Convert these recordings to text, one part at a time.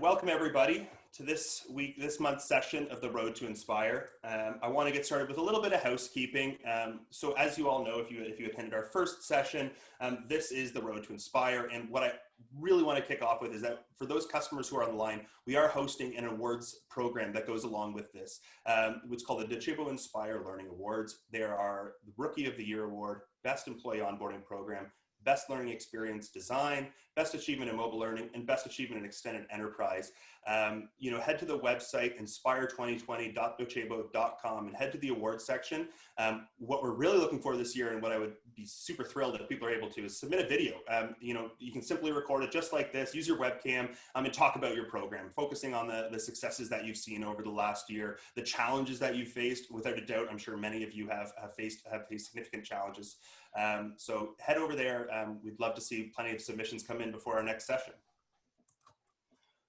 welcome everybody to this month's session of the Road to Inspire. I want to get started with a little bit of housekeeping. So as you all know, if you attended our first session, this is the Road to Inspire. And what I really want to kick off with is that for those customers who are on the line, we are hosting an awards program that goes along with this. It's called the Docebo Inspire Learning Awards. There are the Rookie of the Year Award, Best Employee Onboarding Program, Best Learning Experience Design, Best Achievement in Mobile Learning, and Best Achievement in Extended Enterprise. Head to the website, inspire2020.docebo.com, and head to the awards section. What we're really looking for this year, and what I would be super thrilled if people are able to, is submit a video. You can simply record it just like this, use your webcam, and talk about your program, focusing on the successes that you've seen over the last year, the challenges that you've faced. Without a doubt, I'm sure many of you have faced significant challenges. So head over there. We'd love to see plenty of submissions come in before our next session.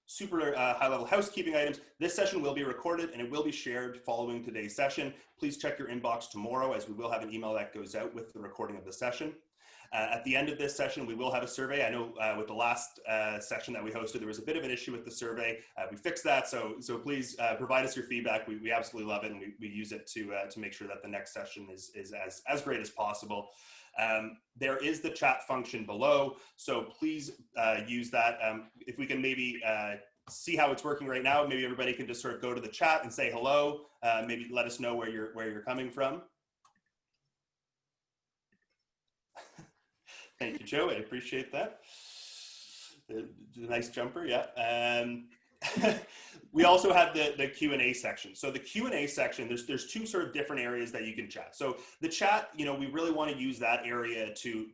Super high-level housekeeping items. This session will be recorded and it will be shared following today's session. Please check your inbox tomorrow, as we will have an email that goes out with the recording of the session. At the end of this session, we will have a survey. I know with the last session that we hosted, there was a bit of an issue with the survey. We fixed that, so please provide us your feedback. We absolutely love it, and we use it to make sure that the next session is as great as possible. There is the chat function below, so please use that. If we can maybe see how it's working right now, maybe everybody can just sort of go to the chat and say hello. Maybe let us know where you're coming from. Thank you, Joe. I appreciate that. The nice jumper, yeah. We also have the Q&A section. So the Q&A section, there's two sort of different areas that you can chat. So the chat, we really want to use that area to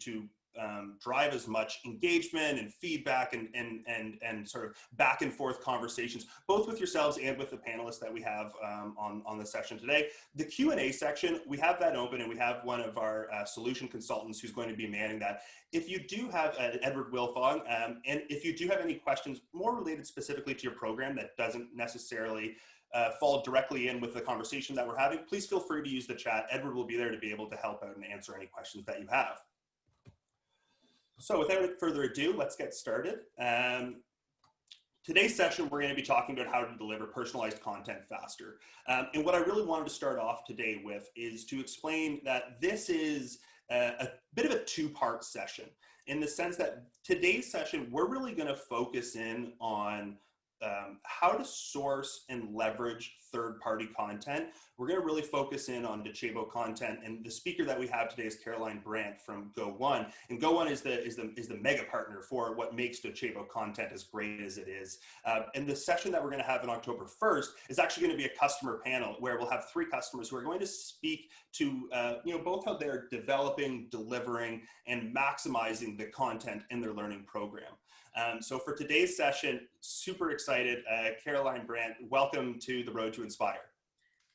drive as much engagement and feedback and sort of back and forth conversations, both with yourselves and with the panelists that we have on the session today. The Q&A section, we have that open, and we have one of our solution consultants who's going to be manning that. If you do have Edward Wilfong, and if you do have any questions more related specifically to your program that doesn't necessarily fall directly in with the conversation that we're having, please feel free to use the chat. Edward will be there to be able to help out and answer any questions that you have. So without further ado, let's get started. Today's session, we're going to be talking about how to deliver personalized content faster. And what I really wanted to start off today with is to explain that this is a bit of a two-part session, in the sense that today's session, we're really going to focus in on how to source and leverage third-party content. We're going to really focus in on Docebo Content, and the speaker that we have today is Caroline Brandt from Go1. And Go1 is the mega partner for what makes Docebo Content as great as it is. And the session that we're going to have on October 1st is actually going to be a customer panel where we'll have 3 customers who are going to speak to both how they're developing, delivering, and maximizing the content in their learning program. So for today's session, super excited. Caroline Brandt, welcome to the Road to Inspire.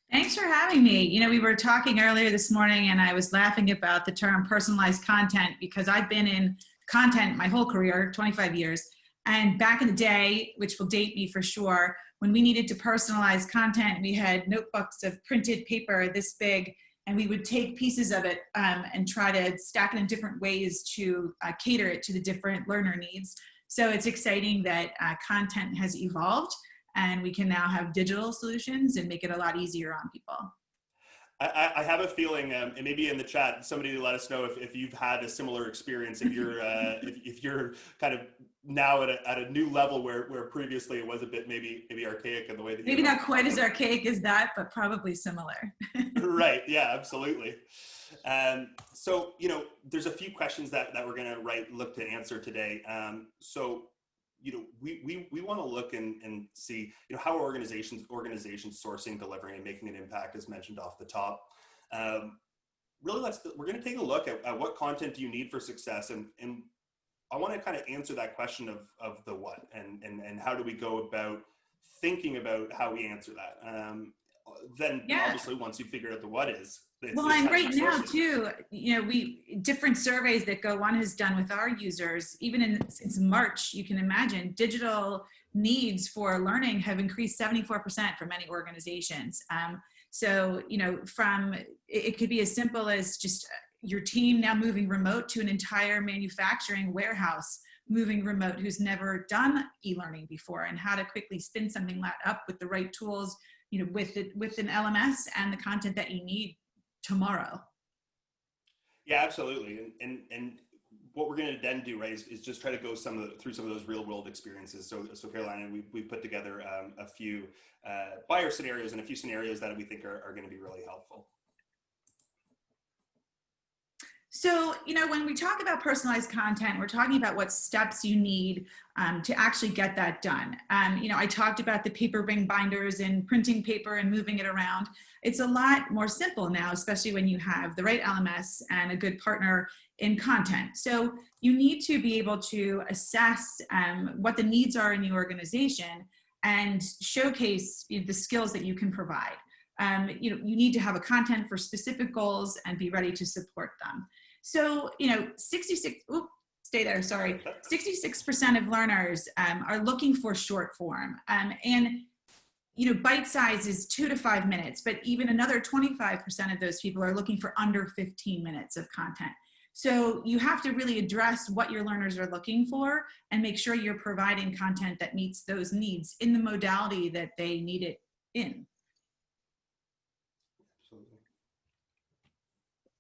Thanks for having me. We were talking earlier this morning and I was laughing about the term personalized content, because I've been in content my whole career, 25 years. And back in the day, which will date me for sure, when we needed to personalize content, we had notebooks of printed paper this big, and we would take pieces of it and try to stack it in different ways to cater it to the different learner needs. So it's exciting that content has evolved, and we can now have digital solutions and make it a lot easier on people. I have a feeling, and maybe in the chat, somebody let us know if you've had a similar experience, if you're if you're kind of now at a new level where previously it was a bit maybe archaic in the way that maybe not quite as archaic as that, but probably similar. Right. Yeah. Absolutely. So there's a few questions that we're going to look to answer today. We want to look and see, how are organizations sourcing, delivering, and making an impact, as mentioned off the top. Really, we're going to take a look at what content do you need for success, and I want to kind of answer that question of the what, and how do we go about thinking about how we answer that. Then obviously once you figure out the what is. Well, and right now too, different surveys that Go1 has done with our users, even since March, you can imagine digital needs for learning have increased 74% for many organizations. So, it could be as simple as just your team now moving remote to an entire manufacturing warehouse moving remote who's never done e-learning before, and how to quickly spin something up with the right tools, with an LMS and the content that you need tomorrow. Yeah, absolutely. And what we're going to then do, right, is just try to go through some of those real world experiences. So Carolina, we've put together a few buyer scenarios and a few scenarios that we think are going to be really helpful. So, when we talk about personalized content, we're talking about what steps you need to actually get that done. I talked about the paper ring binders and printing paper and moving it around. It's a lot more simple now, especially when you have the right LMS and a good partner in content. So you need to be able to assess what the needs are in the organization and showcase the skills that you can provide. You need to have a content for specific goals and be ready to support them. So, 66% of learners are looking for short form. And bite size is 2 to 5 minutes, but even another 25% of those people are looking for under 15 minutes of content. So you have to really address what your learners are looking for and make sure you're providing content that meets those needs in the modality that they need it in. Absolutely.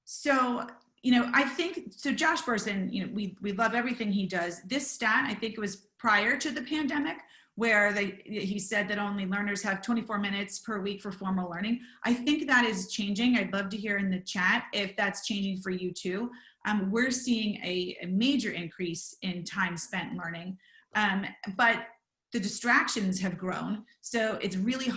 So, I think, so Josh Burson, we love everything he does. This stat, I think it was prior to the pandemic, where he said that only learners have 24 minutes per week for formal learning. I think that is changing. I'd love to hear in the chat if that's changing for you too. We're seeing a major increase in time spent learning, but the distractions have grown. So it's really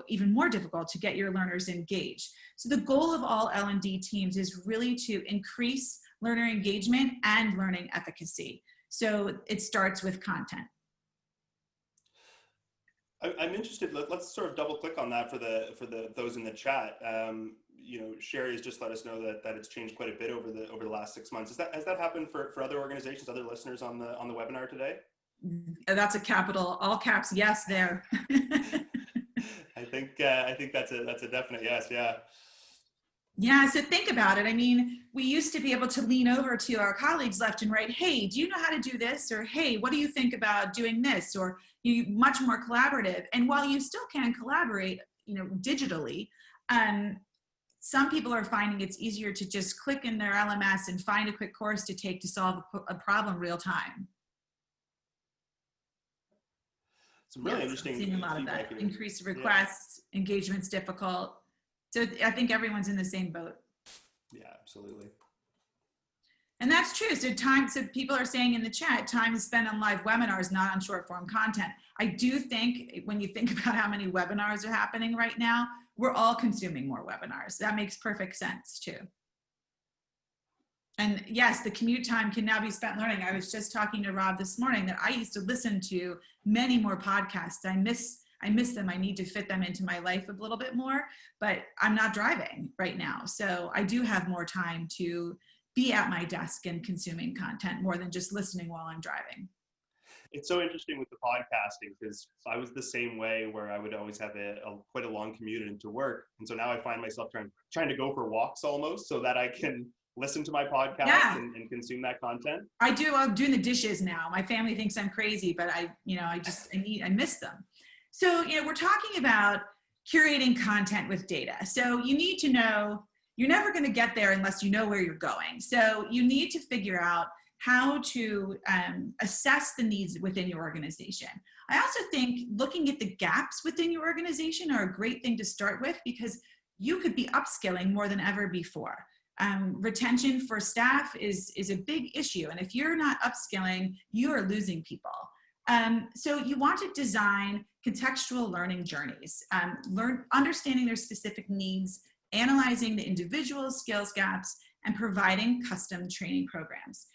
even more difficult to get your learners engaged. So the goal of all L&D teams is really to increase learner engagement and learning efficacy. So it starts with content. I'm interested. Let's sort of double click on that for those in the chat. Sherry has just let us know that it's changed quite a bit over the last 6 months. Has that happened for other organizations, other listeners on the webinar today? That's a capital, all caps yes there. I think that's a definite yes. Yeah. Yeah, so think about it. I mean, we used to be able to lean over to our colleagues left and right. Hey, do you know how to do this? Or hey, what do you think about doing this? Or you much more collaborative. And while you still can collaborate, digitally, some people are finding it's easier to just click in their LMS and find a quick course to take to solve a problem real time. Some really interesting. I'm seeing a lot of that. Increased requests, engagement's difficult. So I think everyone's in the same boat. Yeah, absolutely. And that's true. So people are saying in the chat, time is spent on live webinars, not on short form content. I do think when you think about how many webinars are happening right now, we're all consuming more webinars. That makes perfect sense too. And yes, the commute time can now be spent learning. I was just talking to Rob this morning that I used to listen to many more podcasts. I miss them. I need to fit them into my life a little bit more, but I'm not driving right now. So I do have more time to be at my desk and consuming content more than just listening while I'm driving. It's so interesting with the podcasting because I was the same way where I would always have quite a long commute into work. And so now I find myself trying to go for walks almost so that I can listen to my podcast and consume that content. I do. I'm doing the dishes now. My family thinks I'm crazy, but I miss them. So, we're talking about curating content with data. So you need to know, you're never going to get there unless you know where you're going. So you need to figure out how to assess the needs within your organization. I also think looking at the gaps within your organization are a great thing to start with because you could be upskilling more than ever before. Retention for staff is a big issue. And if you're not upskilling, you are losing people. So you want to design contextual learning journeys, understanding their specific needs, analyzing the individual skills gaps, and providing custom training programs.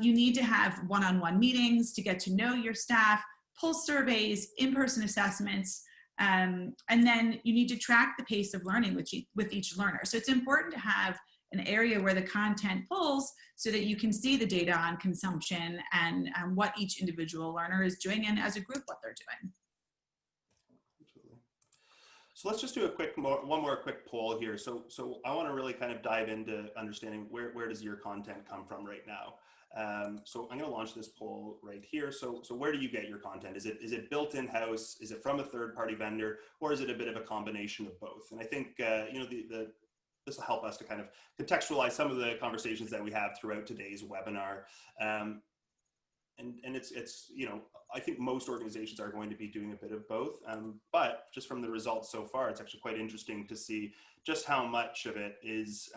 You need to have one-on-one meetings to get to know your staff, pulse surveys, in-person assessments, and then you need to track the pace of learning with each learner. So it's important to have an area where the content pulls so that you can see the data on consumption and what each individual learner is doing and as a group what they're doing. Absolutely. So let's just do one more quick poll here. So I want to really kind of dive into understanding where does your content come from right now? So I'm going to launch this poll right here. So where do you get your content? Is it built in-house? Is it from a third-party vendor, or is it a bit of a combination of both? And I think this will help us to kind of contextualize some of the conversations that we have throughout today's webinar. And it's I think most organizations are going to be doing a bit of both, but just from the results so far, it's actually quite interesting to see just how much of it is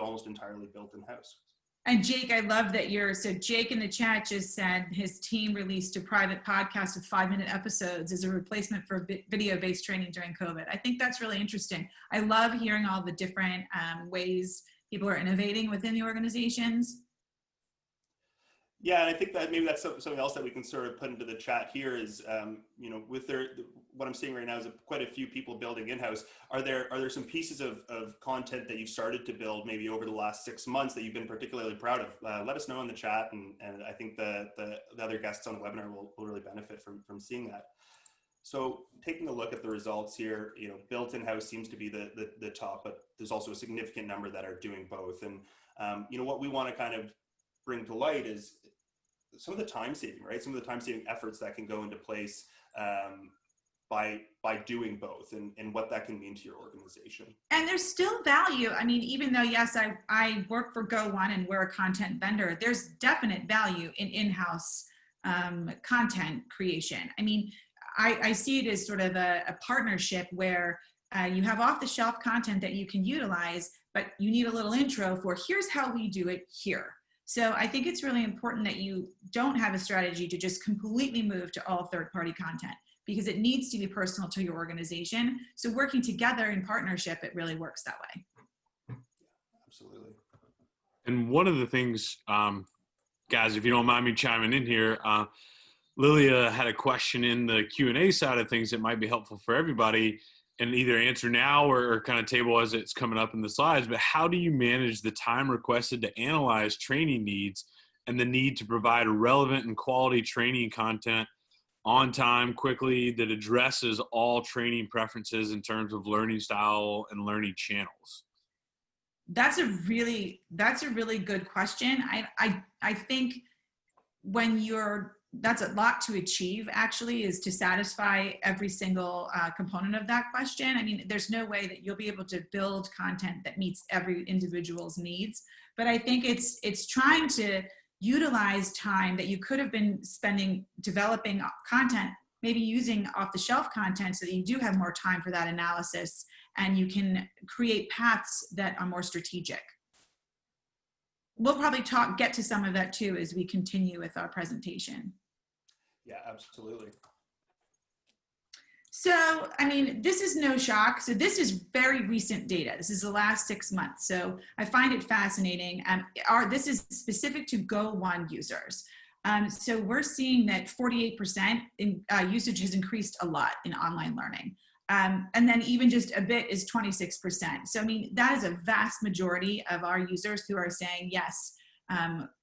almost entirely built in-house. And Jake, I love that so Jake in the chat just said his team released a private podcast of 5-minute episodes as a replacement for video-based training during COVID. I think that's really interesting. I love hearing all the different ways people are innovating within the organizations. Yeah, and I think that maybe that's something else that we can sort of put into the chat here is, with what I'm seeing right now is quite a few people building in-house. Are there some pieces of content that you've started to build maybe over the last 6 months that you've been particularly proud of? Let us know in the chat, and I think the other guests on the webinar will really benefit from seeing that. So taking a look at the results here, built in-house seems to be the top, but there's also a significant number that are doing both. And what we want to kind of bring to light is some of the time saving, right? Some of the time saving efforts that can go into place by doing both, and what that can mean to your organization. And there's still value. I mean, even though, yes, I work for Go1 and we're a content vendor, there's definite value in in-house content creation. I mean, I see it as sort of a partnership where you have off-the-shelf content that you can utilize, but you need a little intro for here's how we do it here. So I think it's really important that you don't have a strategy to just completely move to all third-party content, because it needs to be personal to your organization. So working together in partnership, it really works that way. Absolutely. And one of the things, guys, if you don't mind me chiming in here, Lilia had a question in the Q&A side of things that might be helpful for everybody, and either answer now or kind of table as it's coming up in the slides. But how do you manage the time requested to analyze training needs and the need to provide relevant and quality training content on time, quickly, that addresses all training preferences in terms of learning style and learning channels? That's a really good question. I think that's a lot to achieve, actually, is to satisfy every single component of that question. I mean, there's no way that you'll be able to build content that meets every individual's needs, but I think it's trying to utilize time that you could have been spending developing content, maybe using off-the-shelf content, so that you do have more time for that analysis and you can create paths that are more strategic. We'll probably get to some of that too as we continue with our presentation. Yeah, absolutely. So, I mean, this is no shock. So this is very recent data. This is the last 6 months. So I find it fascinating. This is specific to Go1 users. So we're seeing that 48% usage has increased a lot in online learning. And then even just a bit is 26%. So, I mean, that is a vast majority of our users who are saying, yes,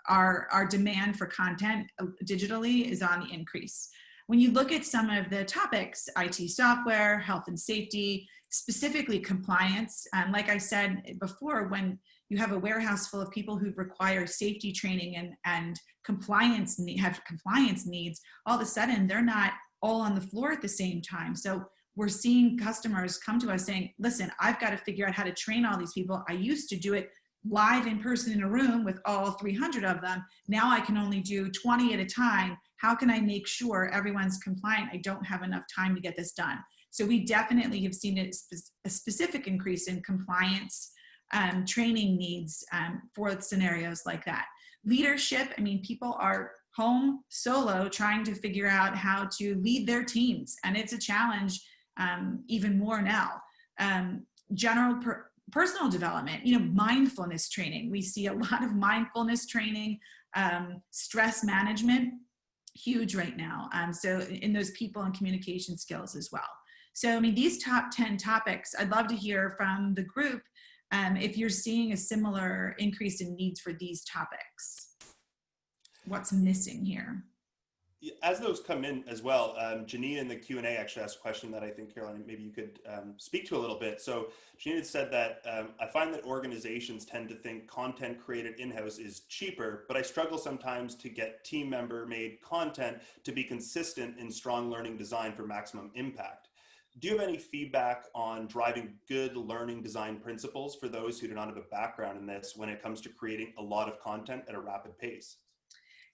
our demand for content digitally is on the increase. When you look at some of the topics, IT software, health and safety, specifically compliance, like I said before, when you have a warehouse full of people who require safety training and have compliance needs, all of a sudden they're not all on the floor at the same time. So we're seeing customers come to us saying, listen, I've got to figure out how to train all these people. I used to do it live in person in a room with all 300 of them. Now I can only do 20 at a time. How can I make sure everyone's compliant? I don't have enough time to get this done. So we definitely have seen a specific increase in compliance training needs for scenarios like that. Leadership, I mean, people are home solo trying to figure out how to lead their teams. And it's a challenge even more now. General personal development, mindfulness training. We see a lot of mindfulness training, stress management, huge right now. So in those people and communication skills as well. So, I mean, these top 10 topics, I'd love to hear from the group if you're seeing a similar increase in needs for these topics. What's missing here? As those come in as well, Janine in the Q&A actually asked a question that I think, Caroline, maybe you could speak to a little bit. So Janine had said that I find that organizations tend to think content created in-house is cheaper, but I struggle sometimes to get team member made content to be consistent in strong learning design for maximum impact. Do you have any feedback on driving good learning design principles for those who do not have a background in this when it comes to creating a lot of content at a rapid pace?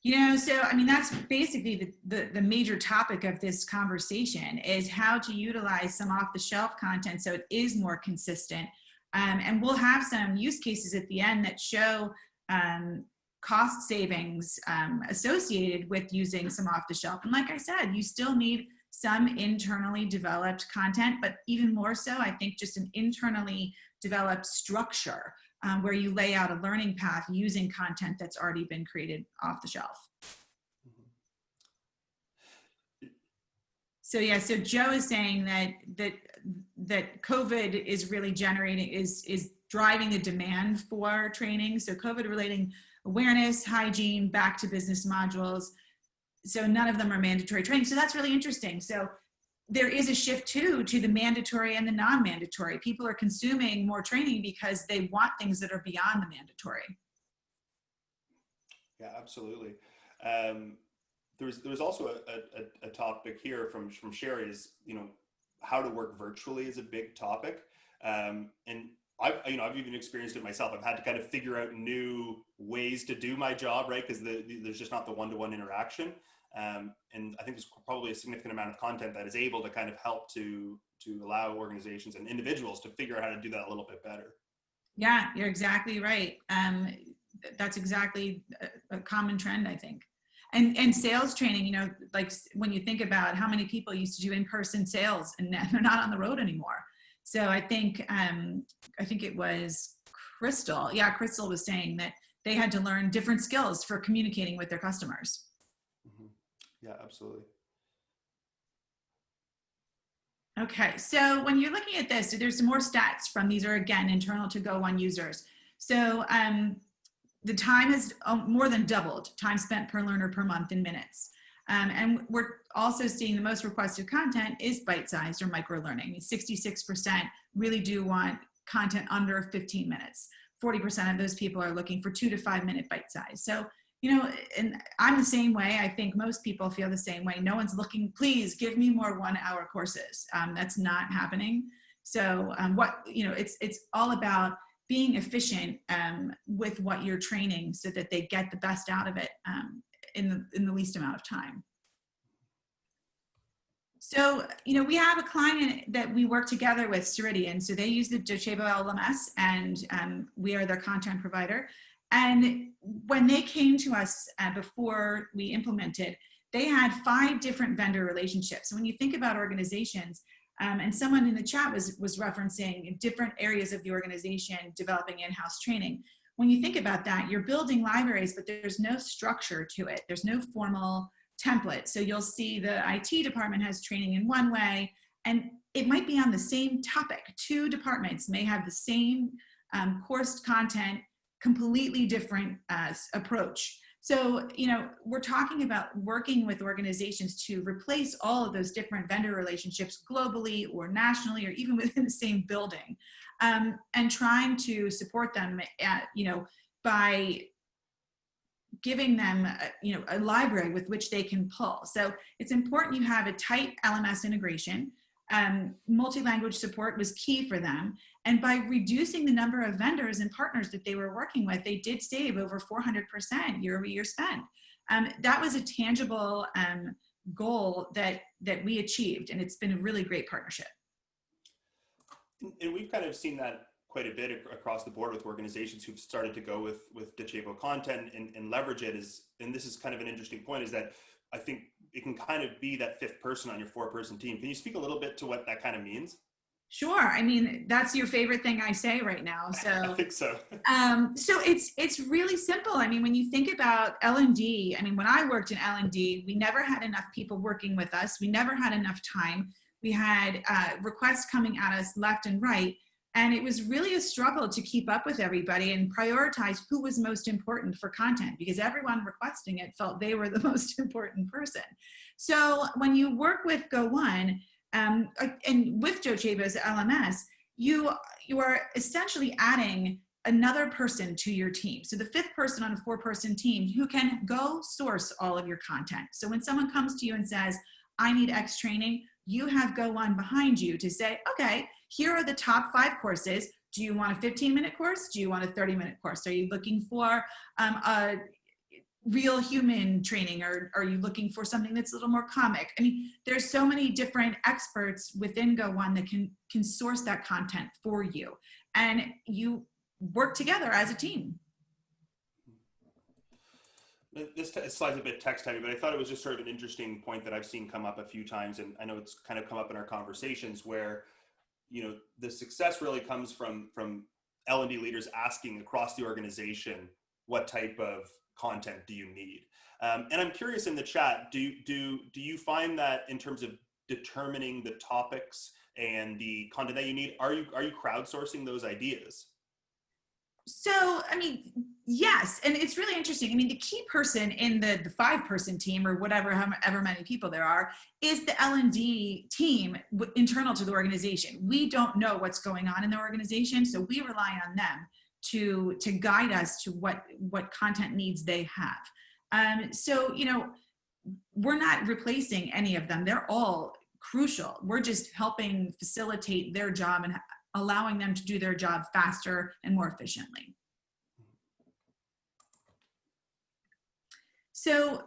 So I mean, that's basically the major topic of this conversation is how to utilize some off-the-shelf content so it is more consistent. And we'll have some use cases at the end that show cost savings associated with using some off-the-shelf. And like I said, you still need some internally developed content, but even more so, I think just an internally developed structure where you lay out a learning path using content that's already been created off the shelf. So yeah, so Joe is saying that COVID is really is driving the demand for training. So COVID relating awareness, hygiene, back to business modules. So none of them are mandatory training. So that's really interesting. So there is a shift too to the mandatory and the non-mandatory. People are consuming more training because they want things that are beyond the mandatory. Yeah, absolutely. There's also a topic here from Sherry is, how to work virtually is a big topic. And I've even experienced it myself. I've had to kind of figure out new ways to do my job, right? Because there's just not the one-to-one interaction. And I think there's probably a significant amount of content that is able to kind of help to allow organizations and individuals to figure out how to do that a little bit better. Yeah, you're exactly right. That's exactly a common trend, I think. And sales training, like when you think about how many people used to do in-person sales and they're not on the road anymore. So I think it was Crystal. Yeah, Crystal was saying that they had to learn different skills for communicating with their customers. Mm-hmm. Yeah, absolutely. Okay, so when you're looking at this, there's some more stats from these are again internal to Go One users. So the time has more than doubled, time spent per learner per month in minutes. And we're also seeing the most requested content is bite-sized or micro-learning. 66% really do want content under 15 minutes. 40% of those people are looking for 2 to 5 minute bite-size. So, and I'm the same way. I think most people feel the same way. No one's looking, please give me more 1 hour courses. That's not happening. So it's all about being efficient with what you're training so that they get the best out of it in the least amount of time. So, we have a client that we work together with, Ceridian. So they use the Docebo LMS and we are their content provider. And when they came to us before we implemented, they had 5 different vendor relationships. So when you think about organizations, and someone in the chat was referencing different areas of the organization developing in-house training. When you think about that, you're building libraries, but there's no structure to it. There's no formal template. So you'll see the IT department has training in one way, and it might be on the same topic. 2 departments may have the same course content, completely different approach. So, we're talking about working with organizations to replace all of those different vendor relationships globally or nationally or even within the same building, and trying to support them by giving them a library with which they can pull. So it's important you have a tight LMS integration. Multi-language support was key for them. And by reducing the number of vendors and partners that they were working with, they did save over 400% year-over-year spend. That was a tangible goal that we achieved, and it's been a really great partnership. And we've kind of seen that quite a bit across the board with organizations who've started to go with Docebo Content and leverage it. And this is kind of an interesting point, is that I think it can kind of be that 5th person on your 4-person team. Can you speak a little bit to what that kind of means? Sure. I mean, that's your favorite thing I say right now. So I think so. So it's really simple. I mean, when you think about L&D, I mean, when I worked in L&D, we never had enough people working with us. We never had enough time. We had requests coming at us left and right. And it was really a struggle to keep up with everybody and prioritize who was most important for content, because everyone requesting it felt they were the most important person. So when you work with Go One, and with Docebo's LMS, you are essentially adding another person to your team. So the fifth person on a 4-person team who can go source all of your content. So when someone comes to you and says, I need X training, you have Go One behind you to say, okay, here are the top 5 courses. Do you want a 15-minute course? Do you want a 30-minute course? Are you looking for a real human training, or are you looking for something that's a little more comic? I mean, there's so many different experts within Go One that can source that content for you, and you work together as a team. This slide's a bit text heavy, but I thought it was just sort of an interesting point that I've seen come up a few times, and I know it's kind of come up in our conversations where, the success really comes from L&D leaders asking across the organization, what type of content do you need? And I'm curious, in the chat, do you find that in terms of determining the topics and the content that you need, are you crowdsourcing those ideas? So, I mean, yes. And it's really interesting. I mean, the key person in the 5-person team, or however many people there are, is the L&D team internal to the organization. We don't know what's going on in the organization, so we rely on them to guide us to what content needs they have. So, we're not replacing any of them. They're all crucial. We're just helping facilitate their job and allowing them to do their job faster and more efficiently. So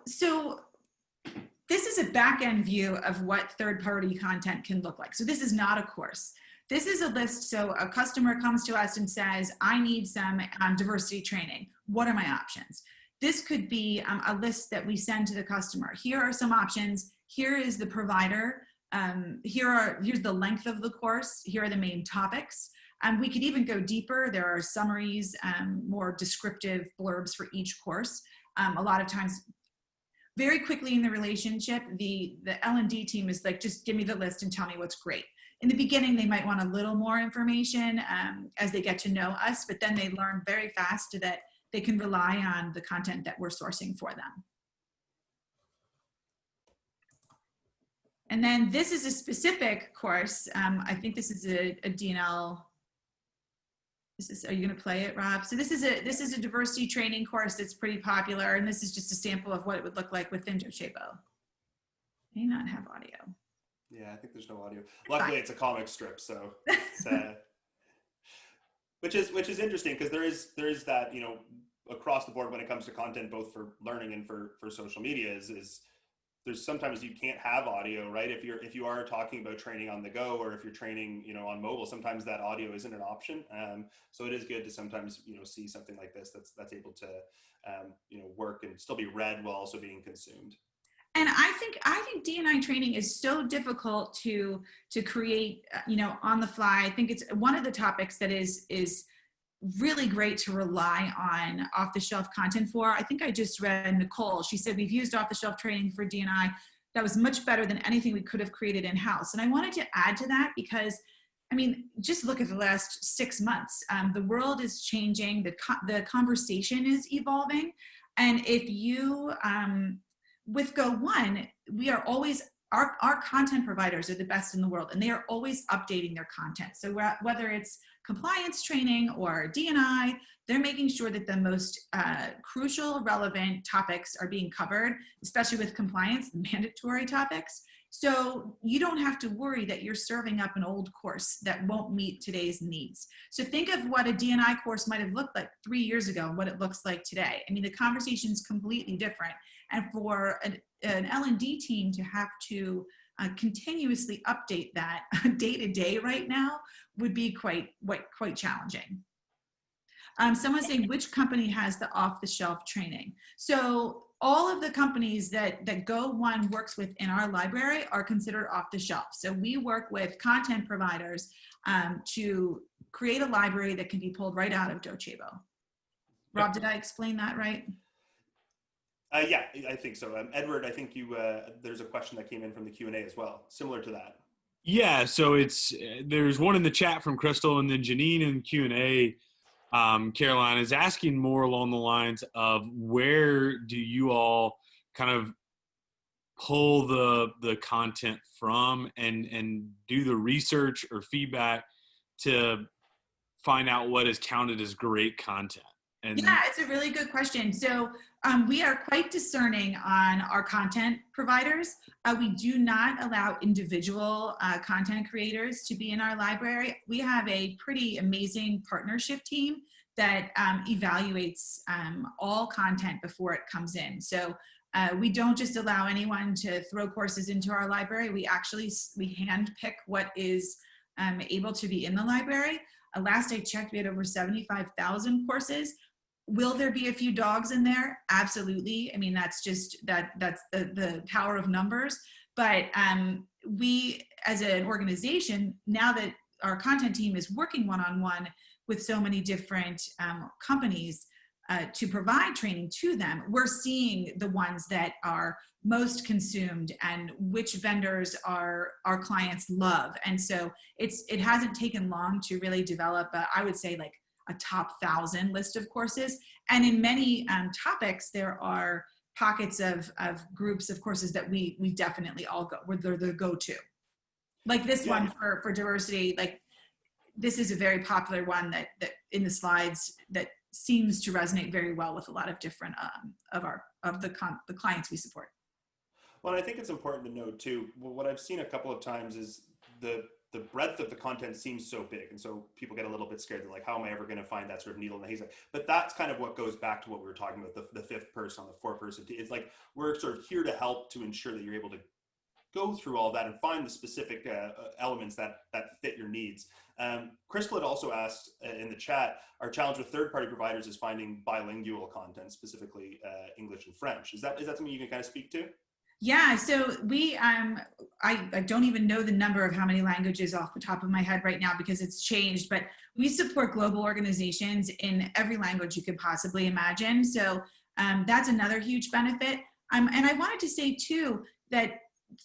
this is a back-end view of what third-party content can look like. So this is not a course. This is a list. So a customer comes to us and says, I need some diversity training. What are my options? This could be a list that we send to the customer. Here are some options. Here is the provider. Here's the length of the course. Here are the main topics. We could even go deeper. There are summaries, more descriptive blurbs for each course. A lot of times, very quickly in the relationship, the L&D team is like, just give me the list and tell me what's great. In the beginning, they might want a little more information as they get to know us, but then they learn very fast that they can rely on the content that we're sourcing for them. And then this is a specific course. I think this is a DNL. Are you going to play it, Rob? So this is a diversity training course that's pretty popular, and this is just a sample of what it would look like within Docebo. May not have audio. Yeah, I think there's no audio. Luckily, it's a comic strip, so it's, which is interesting, because there is that, across the board when it comes to content, both for learning and for social media, is there's sometimes you can't have audio, right? If you are talking about training on the go, or if you're training, on mobile, sometimes that audio isn't an option. So it is good to sometimes, see something like this that's able to, work and still be read while also being consumed. And I think D&I training is so difficult to create, on the fly. I think it's one of the topics that is really great to rely on off-the-shelf content for. I think I just read Nicole. She said, we've used off-the-shelf training for D&I. That was much better than anything we could have created in-house. And I wanted to add to that because, just look at the last 6 months. The world is changing. The conversation is evolving. And if you, with Go One, we are always, our content providers are the best in the world, and they are always updating their content. So whether it's compliance training or D&I, they're making sure that the most crucial, relevant topics are being covered, especially with compliance, mandatory topics. So you don't have to worry that you're serving up an old course that won't meet today's needs. So think of what a D&I course might have looked like 3 years ago and what it looks like today. The conversation is completely different. And for an L&D team to have to continuously update that day to day right now would be quite challenging. Someone's saying, which company has the off-the-shelf training? So all of the companies that Go One works with in our library are considered off-the-shelf. So we work with content providers to create a library that can be pulled right out of Docebo. Rob, did I explain that right? Yeah, I think so. Edward, I think there's a question that came in from the Q&A as well, similar to that. Yeah, so there's one in the chat from Crystal, and then Janine in Q&A, Caroline is asking more along the lines of where do you all kind of pull the content from and do the research or feedback to find out what is counted as great content? And Yeah, it's a really good question. So we are quite discerning on our content providers. We do not allow individual content creators to be in our library. We have a pretty amazing partnership team that evaluates all content before it comes in. So we don't just allow anyone to throw courses into our library. We hand pick what is able to be in the library. Last I checked, we had over 75,000 courses. Will there be a few dogs in there? Absolutely. I mean, that's just that's the power of numbers. But we, as an organization, now that our content team is working one-on-one with so many different companies to provide training to them, we're seeing the ones that are most consumed and which vendors our clients love. And so it hasn't taken long to really develop, I would say, like a top 1,000 list of courses. And in many topics, there are pockets of groups of courses that we definitely all go, where they're the go-to. Like this one for diversity, like this is a very popular one that in the slides that seems to resonate very well with a lot of different of the clients we support. Well, I think it's important to note too, what I've seen a couple of times is the breadth of the content seems so big. And so people get a little bit scared. They're like, how am I ever going to find that sort of needle in the haystack? But that's kind of what goes back to what we were talking about, the fifth person on the four person. It's like, we're sort of here to help to ensure that you're able to go through all that and find the specific elements that fit your needs. Crystal had also asked in the chat, our challenge with third-party providers is finding bilingual content, specifically English and French. Is that something you can kind of speak to? Yeah, so we, I don't even know the number of how many languages off the top of my head right now because it's changed, but we support global organizations in every language you could possibly imagine. So that's another huge benefit. And I wanted to say too, that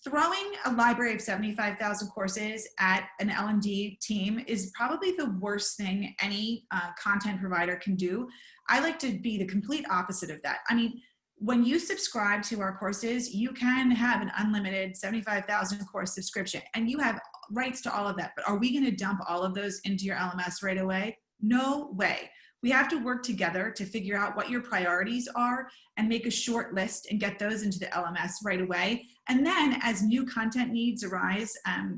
throwing a library of 75,000 courses at an L&D team is probably the worst thing any content provider can do. I like to be the complete opposite of that. I mean, when you subscribe to our courses, you can have an unlimited 75,000 course subscription and you have rights to all of that. But are we going to dump all of those into your LMS right away? No way. We have to work together to figure out what your priorities are and make a short list and get those into the LMS right away. And then as new content needs arise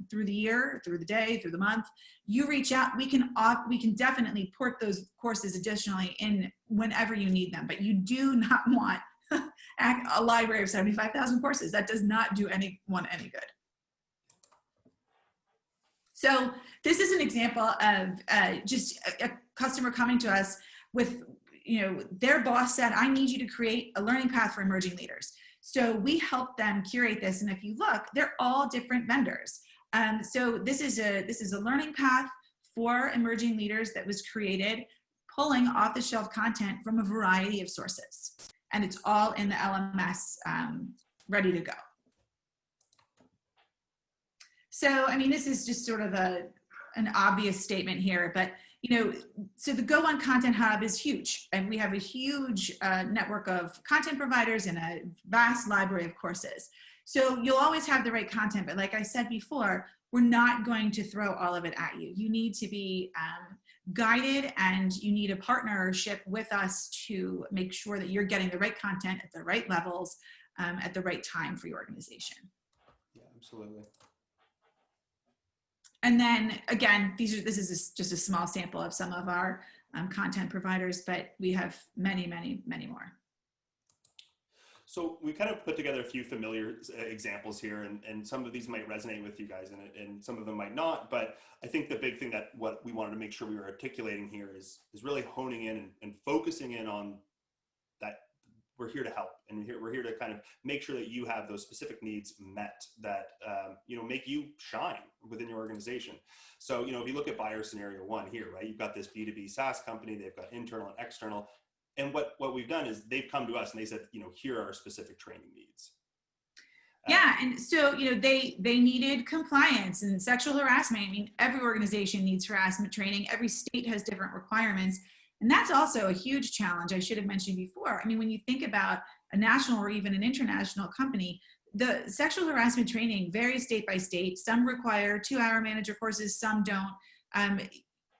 through the year, through the day, through the month, you reach out, we can definitely port those courses additionally in whenever you need them. But you do not want a library of 75,000 courses. That does not do anyone any good. So this is an example of just a customer coming to us with, their boss said, I need you to create a learning path for emerging leaders. So we help them curate this. And if you look, they're all different vendors. So this is a learning path for emerging leaders that was created pulling off-the-shelf content from a variety of sources. And it's all in the LMS ready to go. So, I mean, this is just sort of an obvious statement here, but, so the Go On Content Hub is huge. And we have a huge network of content providers and a vast library of courses. So you'll always have the right content, but like I said before, we're not going to throw all of it at you. You need to be guided and you need a partnership with us to make sure that you're getting the right content at the right levels at the right time for your organization. Yeah, absolutely. And then again, this is just a small sample of some of our content providers, but we have many, many, many more. So we kind of put together a few familiar examples here, and some of these might resonate with you guys, and some of them might not. But I think the big thing that what we wanted to make sure we were articulating here is really honing in and focusing in on that we're here to help, and we're here to kind of make sure that you have those specific needs met that make you shine within your organization. So if you look at buyer scenario one here, right, you've got this B2B SaaS company, they've got internal and external. And what we've done is they've come to us and they said, here are our specific training needs. Yeah, and so they needed compliance and sexual harassment. I mean, every organization needs harassment training. Every state has different requirements, and that's also a huge challenge. I should have mentioned before. I mean, when you think about a national or even an international company, the sexual harassment training varies state by state. Some require 2-hour manager courses, some don't.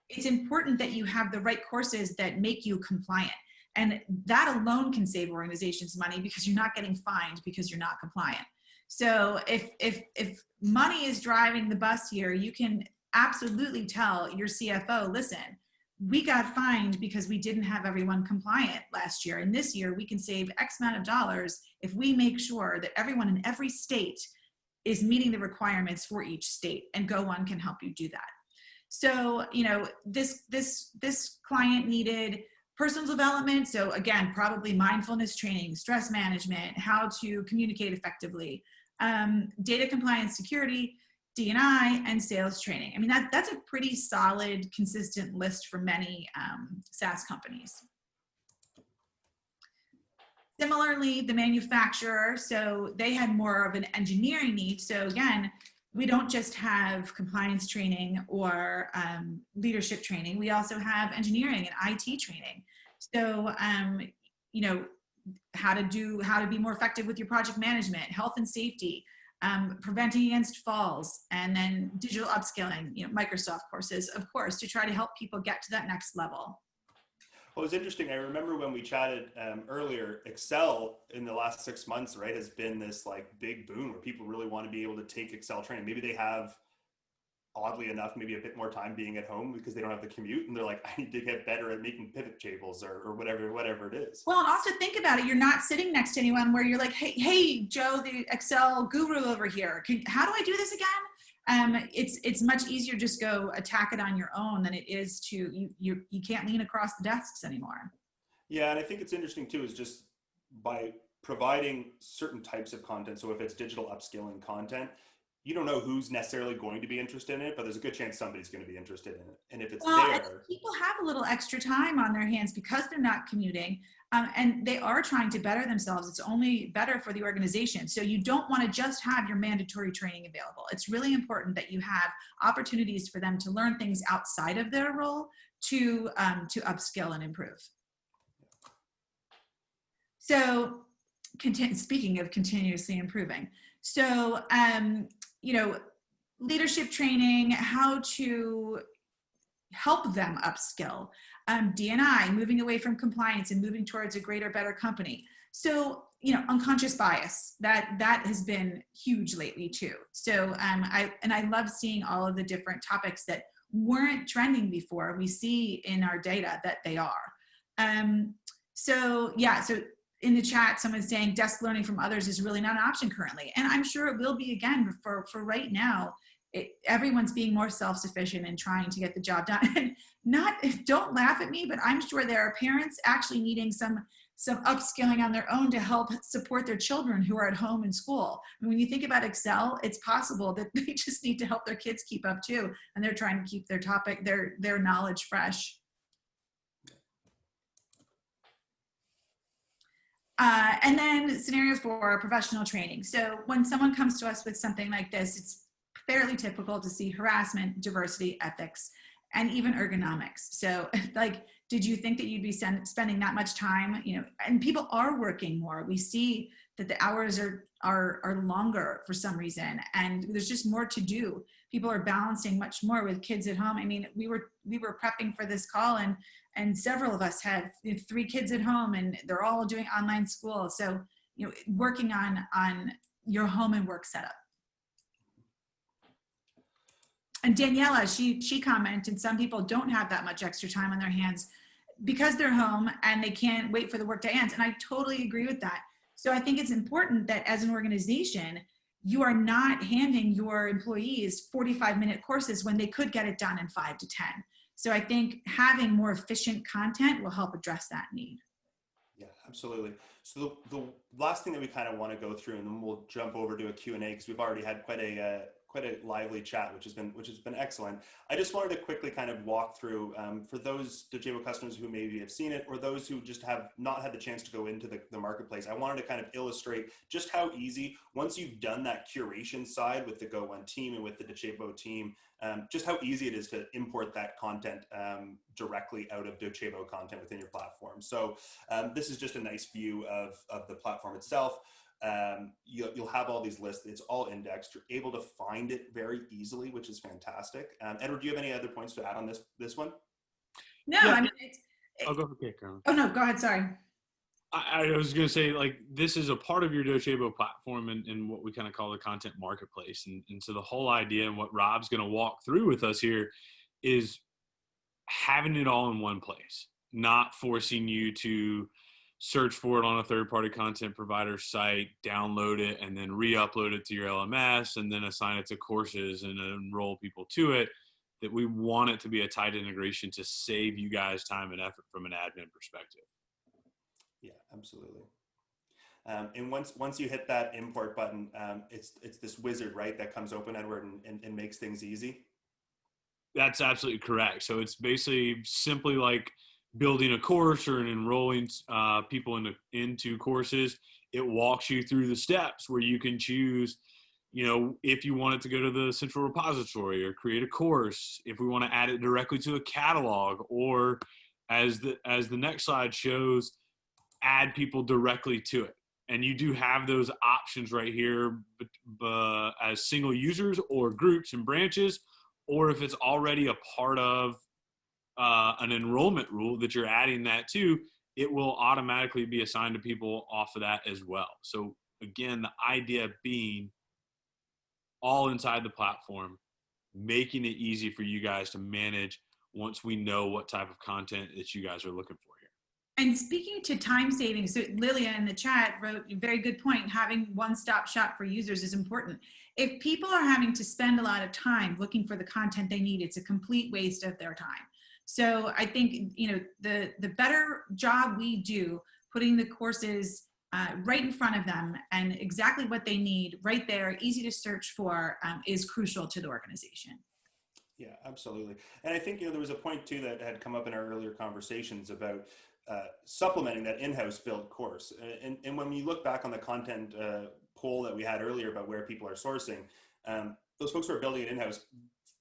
It's important that you have the right courses that make you compliant. And that alone can save organizations money because you're not getting fined because you're not compliant. So if money is driving the bus here, you can absolutely tell your CFO, listen, we got fined because we didn't have everyone compliant last year. And this year we can save X amount of dollars if we make sure that everyone in every state is meeting the requirements for each state, and GoOne can help you do that. So, this client needed personal development. So again, probably mindfulness training, stress management, how to communicate effectively, data compliance, security, D&I, and sales training. I mean, that's a pretty solid, consistent list for many SaaS companies. Similarly, the manufacturer, so they had more of an engineering need. So again, we don't just have compliance training or leadership training. We also have engineering and IT training. So, how to be more effective with your project management, health and safety, preventing against falls, and then digital upskilling, Microsoft courses, of course, to try to help people get to that next level. Well, it was interesting. I remember when we chatted earlier, Excel in the last 6 months, right, has been this like big boom where people really want to be able to take Excel training. Maybe they have, oddly enough, maybe a bit more time being at home because they don't have the commute, and they're like, I need to get better at making pivot tables or whatever it is. Well, and also think about it. You're not sitting next to anyone where you're like, hey, Joe, the Excel guru over here. How do I do this again? It's much easier just go attack it on your own than it is to you can't lean across the desks anymore. Yeah, and I think it's interesting too is just by providing certain types of content. So if it's digital upskilling content, you don't know who's necessarily going to be interested in it, but there's a good chance somebody's going to be interested in it. And if it's there, people have a little extra time on their hands because they're not commuting, and they are trying to better themselves. It's only better for the organization. So you don't want to just have your mandatory training available. It's really important that you have opportunities for them to learn things outside of their role to upskill and improve. So, speaking of continuously improving, so leadership training, how to help them upskill, D&I, moving away from compliance and moving towards a greater, better company. So, unconscious bias, that has been huge lately too. So I love seeing all of the different topics that weren't trending before. We see in our data that they are. So in the chat, someone's saying desk learning from others is really not an option currently. And I'm sure it will be again for right now. Everyone's being more self-sufficient and trying to get the job done. And don't laugh at me, but I'm sure there are parents actually needing some upskilling on their own to help support their children who are at home in school. And when you think about Excel, it's possible that they just need to help their kids keep up too. And they're trying to keep their knowledge fresh. And then scenario 4, professional training. So when someone comes to us with something like this, it's fairly typical to see harassment, diversity, ethics, and even ergonomics. So like, did you think that you'd be spending that much time, and people are working more. We see that the hours are longer for some reason, and there's just more to do. People are balancing much more with kids at home. I mean, we were prepping for this call, and several of us have 3 kids at home, and they're all doing online school. So, working on your home and work setup. And Daniela, she commented, some people don't have that much extra time on their hands because they're home and they can't wait for the work to end. And I totally agree with that. So I think it's important that as an organization, you are not handing your employees 45-minute courses when they could get it done in 5 to 10. So I think having more efficient content will help address that need. Yeah, absolutely. So the last thing that we kind of want to go through, and then we'll jump over to a Q&A because we've already had quite quite a lively chat, which has been excellent. I just wanted to quickly kind of walk through for those Docebo customers who maybe have seen it or those who just have not had the chance to go into the marketplace. I wanted to kind of illustrate just how easy, once you've done that curation side with the Go One team and with the Docebo team, just how easy it is to import that content directly out of Docebo Content within your platform. So this is just a nice view of the platform itself. You'll have all these lists. It's all indexed. You're able to find it very easily, which is fantastic. Edward, do you have any other points to add on this one? No, Yeah. I mean, I'll go for Kate, Carolyn. oh no, go ahead. Sorry. I was going to say, like, this is a part of your Docebo platform and what we kind of call the content marketplace. And so the whole idea and what Rob's going to walk through with us here is having it all in one place, not forcing you to search for it on a third-party content provider site, download it, and then re-upload it to your LMS, and then assign it to courses and enroll people to it. That we want it to be a tight integration to save you guys time and effort from an admin perspective. Yeah, absolutely. And once you hit that import button, it's this wizard, right, that comes open, Edward, and makes things easy. That's absolutely correct. So it's basically simply like building a course or enrolling people into courses. It walks you through the steps where you can choose, if you want it to go to the central repository or create a course, if we want to add it directly to a catalog, or as the next slide shows, add people directly to it. And you do have those options right here as single users or groups and branches, or if it's already a part of an enrollment rule that you're adding that to, it will automatically be assigned to people off of that as well. So again, the idea being all inside the platform, making it easy for you guys to manage once we know what type of content that you guys are looking for here. And speaking to time saving, so Lilia in the chat wrote a very good point. Having one-stop shop for users is important. If people are having to spend a lot of time looking for the content they need, it's a complete waste of their time. So I think, the better job we do putting the courses right in front of them and exactly what they need right there, easy to search for, is crucial to the organization. Yeah, absolutely. And I think, there was a point too that had come up in our earlier conversations about supplementing that in-house built course. And when we look back on the content poll that we had earlier about where people are sourcing, those folks who are building it in-house,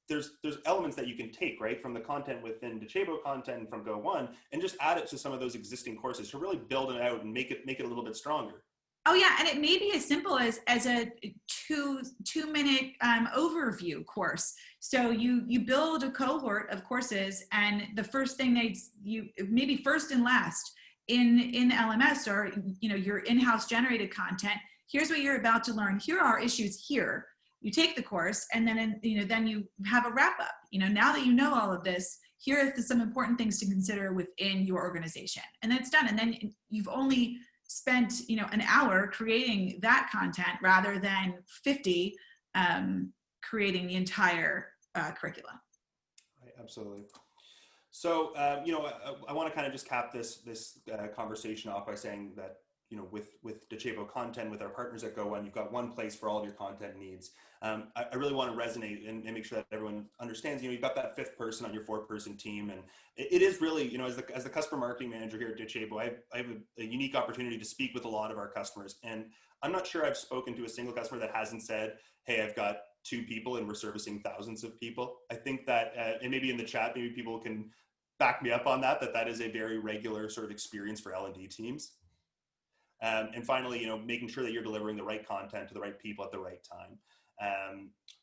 there's elements that you can take, right, from the content within Docebo Content and from Go One, and just add it to some of those existing courses to really build it out and make it a little bit stronger. Oh yeah, and it may be as simple as a two-minute overview course. So you build a cohort of courses, and the first thing you maybe first and last in LMS or your in-house generated content. Here's what you're about to learn. Here are issues here. You take the course, and then then you have a wrap up. Now that you know all of this, here are some important things to consider within your organization, and then it's done. And then you've only spent an hour creating that content rather than 50 creating the entire curriculum. Right, absolutely. So I want to kind of just cap this conversation off by saying that with Docebo Content, with our partners at Go One, you've got one place for all of your content needs. I really want to resonate and make sure that everyone understands, you've got that fifth person on your 4-person team. And it is really, as the customer marketing manager here at Docebo, I have a unique opportunity to speak with a lot of our customers. And I'm not sure I've spoken to a single customer that hasn't said, hey, I've got 2 people and we're servicing thousands of people. I think that, and maybe in the chat, maybe people can back me up on that is a very regular sort of experience for L&D teams. And finally, making sure that you're delivering the right content to the right people at the right time.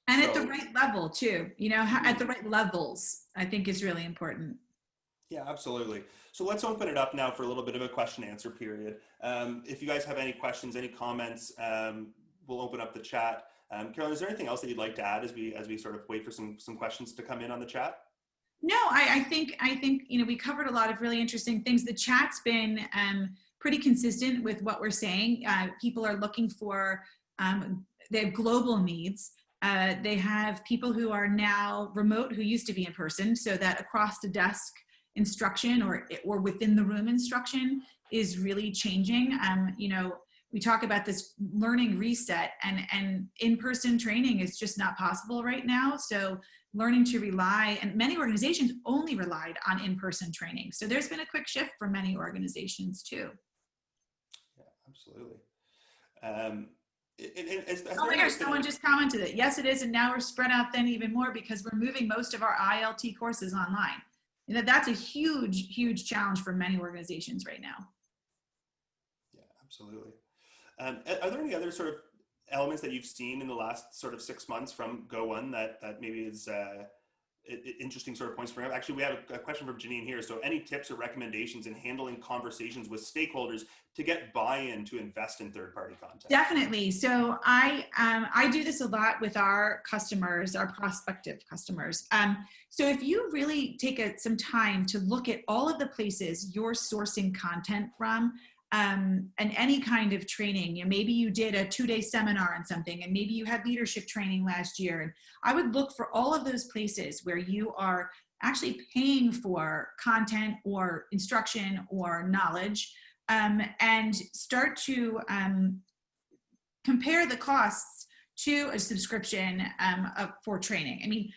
And at the right level too, at the right levels, I think is really important. Yeah, absolutely. So let's open it up now for a little bit of a question answer period. If you guys have any questions, any comments, we'll open up the chat. Carolyn, is there anything else that you'd like to add as we sort of wait for some questions to come in on the chat? No, I think we covered a lot of really interesting things. The chat's been pretty consistent with what we're saying. People are looking for, they have global needs. They have people who are now remote who used to be in person, so that across the desk instruction or within the room instruction is really changing. we talk about this learning reset, and in-person training is just not possible right now. So learning to rely, and many organizations only relied on in-person training. So there's been a quick shift for many organizations too. Yeah, absolutely. Oh my gosh, someone just commented it. Yes, it is. And now we're spread out then even more because we're moving most of our ILT courses online. You know, that's a huge, huge challenge for many organizations right now. Yeah, absolutely. Are there any other sort of elements that you've seen in the last sort of 6 months from Go One that maybe is interesting sort of points for him? Actually, we have a question from Janine here. So any tips or recommendations in handling conversations with stakeholders to get buy-in to invest in third-party content? Definitely. So I do this a lot with our customers, our prospective customers. So if you really take some time to look at all of the places you're sourcing content from, and any kind of training, you know, maybe you did a 2-day seminar on something, and maybe you had leadership training last year. And I would look for all of those places where you are actually paying for content or instruction or knowledge, and start to compare the costs to a subscription for training. I mean,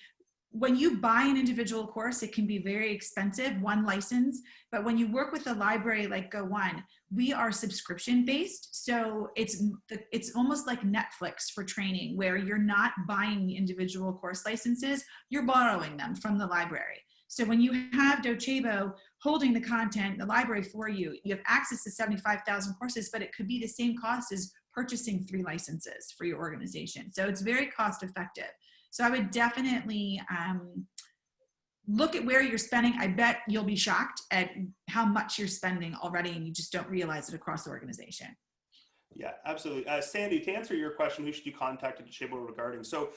when you buy an individual course, it can be very expensive, one license, but when you work with a library like Go One, we are subscription based. So it's almost like Netflix for training, where you're not buying the individual course licenses, you're borrowing them from the library. So when you have Docebo holding the content, the library for you, you have access to 75,000 courses, but it could be the same cost as purchasing 3 licenses for your organization. So it's very cost effective. So I would definitely look at where you're spending. I bet you'll be shocked at how much you're spending already, and you just don't realize it across the organization. Yeah, absolutely. Sandy, to answer your question, who should you contact at Docebo regarding? So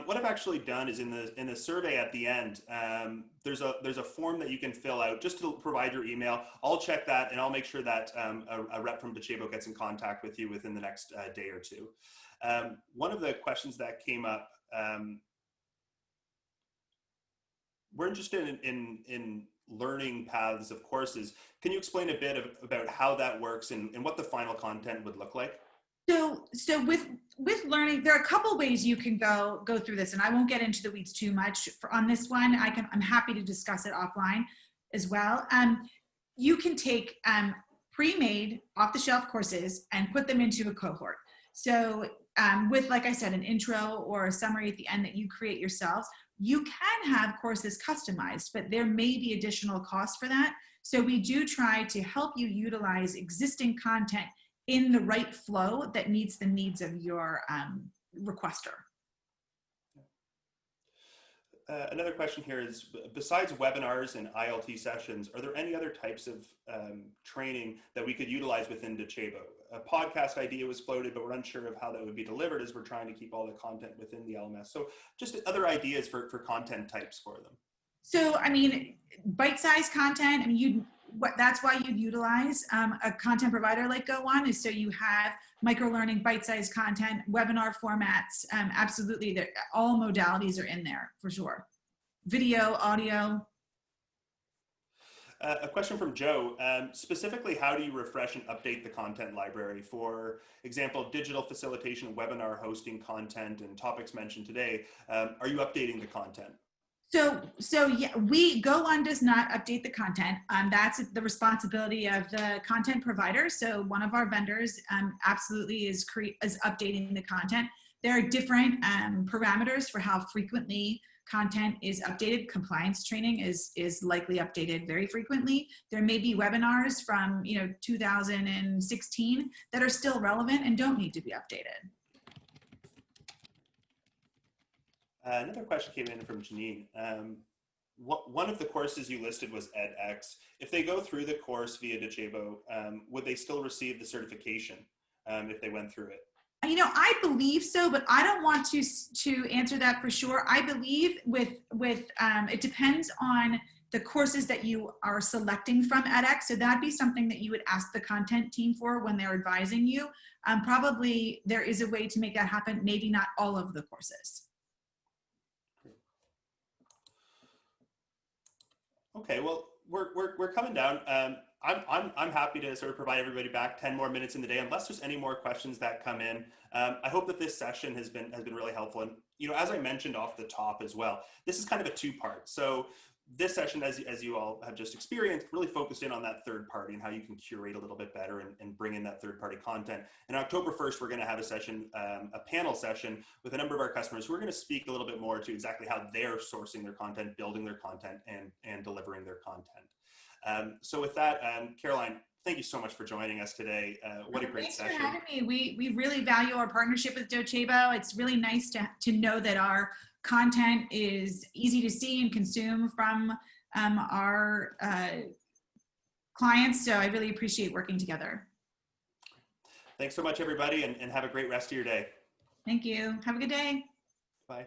what I've actually done is in the survey at the end, there's a form that you can fill out just to provide your email. I'll check that, and I'll make sure that a rep from Docebo gets in contact with you within the next day or two. One of the questions that came up, we're interested in learning paths of courses. Can you explain a bit about how that works and what the final content would look like? So with learning, there are a couple ways you can go through this, and I won't get into the weeds too much on this one. I'm happy to discuss it offline as well. You can take pre-made off-the-shelf courses and put them into a cohort. So with, like I said, an intro or a summary at the end that you create yourselves, you can have courses customized, but there may be additional costs for that. So we do try to help you utilize existing content in the right flow that meets the needs of your requester. Another question here is, besides webinars and ILT sessions, are there any other types of training that we could utilize within Docebo? A podcast idea was floated, but we're unsure of how that would be delivered as we're trying to keep all the content within the LMS. So just other ideas for content types for them. So, I mean, bite-sized content, I mean, that's why you'd utilize a content provider like Go One, is so you have micro-learning, bite-sized content, webinar formats. Absolutely, all modalities are in there for sure. Video, audio. A question from Joe, specifically, how do you refresh and update the content library? For example, digital facilitation, webinar hosting content, and topics mentioned today. Are you updating the content? So yeah, Go One does not update the content. That's the responsibility of the content provider. So one of our vendors absolutely is updating the content. There are different parameters for how frequently content is updated. Compliance training is likely updated very frequently. There may be webinars from 2016 that are still relevant and don't need to be updated. Another question came in from Janine. One of the courses you listed was edX. If they go through the course via Docebo, would they still receive the certification if they went through it? I believe so, but I don't want to answer that for sure. I believe with it depends on the courses that you are selecting from edX. So that'd be something that you would ask the content team for when they're advising you. Probably there is a way to make that happen. Maybe not all of the courses. Okay, well, we're coming down. I'm happy to sort of provide everybody back 10 more minutes in the day, unless there's any more questions that come in. I hope that this session has been really helpful. And, you know, as I mentioned off the top as well, this is kind of a two-part. So this session, as you all have just experienced, really focused in on that third party and how you can curate a little bit better and bring in that third party content. And October 1st, we're going to have a session, a panel session with a number of our customers who are going to speak a little bit more to exactly how they're sourcing their content, building their content, and delivering their content. So with that, Caroline, thank you so much for joining us today. What a great session. Thanks for having me. We really value our partnership with Docebo. It's really nice to know that our content is easy to see and consume from our clients. So I really appreciate working together. Thanks so much, everybody, and have a great rest of your day. Thank you. Have a good day. Bye.